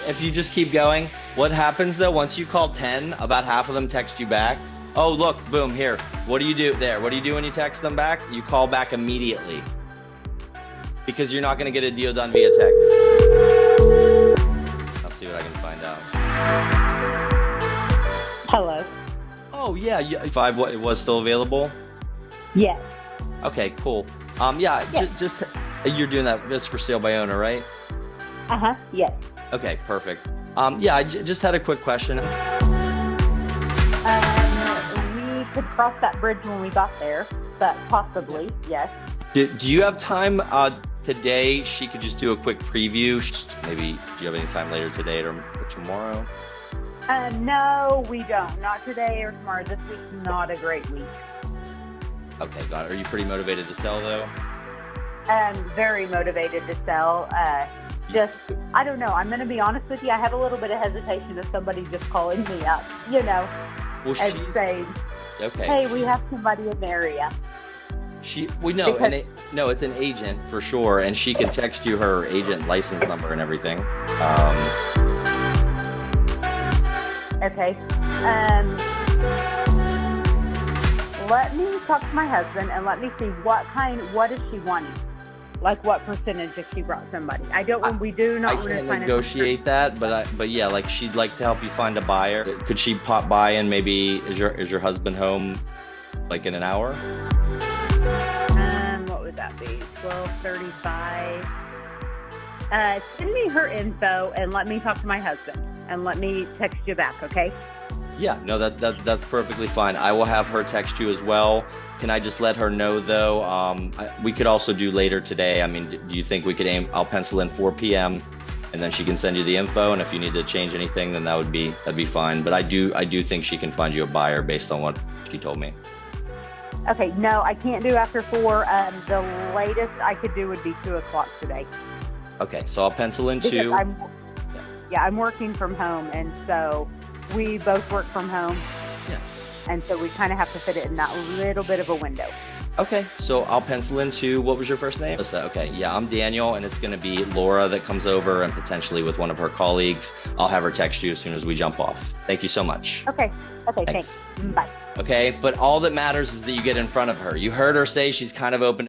if you just keep going, what happens though, once you call 10, about half of them text you back. Oh, look, boom, here. What do you do there? What do you do when you text them back? You call back immediately. Because you're not going to get a deal done via text. I'll see what I can find out. Hello. Oh, yeah, 5 it was still available? Yes. Okay, cool. Yeah, Yes. just you're doing that, that's for sale by owner, right? Yes. Okay, perfect. Yeah, I just had a quick question. We could cross that bridge when we got there, but possibly, yes. Do you have time today? She could just do a quick preview. Maybe, do you have any time later today or tomorrow? No, we don't. Not today or tomorrow. This week's not a great week. Okay, got it. Are you pretty motivated to sell though? Very motivated to sell. I don't know. I'm going to be honest with you. I have a little bit of hesitation of somebody just calling me up, well, and saying, okay. Hey, we have somebody in the area. No, it's an agent for sure, and she can text you her agent license number and everything. Okay. Let me talk to my husband and let me see what is she wanting? Like what percentage if she brought somebody? I can't negotiate that, but yeah, like she'd like to help you find a buyer. Could she pop by and maybe is your husband home like in an hour? What would that be? 12:35. Send me her info and let me talk to my husband and let me text you back, okay? Yeah, no, that's perfectly fine. I will have her text you as well. Can I just let her know though? We could also do later today. I mean, do you think we could aim? I'll pencil in 4 p.m. and then she can send you the info. And if you need to change anything, then that'd be fine. But I do think she can find you a buyer based on what she told me. Okay, no, I can't do after 4. The latest I could do would be 2 o'clock today. Okay, so I'll pencil in 2. I'm working from home, and so we both work from home. Yeah. And so we kind of have to fit it in that little bit of a window. Okay, so I'll pencil in 2. What was your first name? Okay, yeah, I'm Daniel, and it's going to be Laura that comes over and potentially with one of her colleagues. I'll have her text you as soon as we jump off. Thank you so much. Okay, thanks. Bye. Okay, but all that matters is that you get in front of her. You heard her say she's kind of open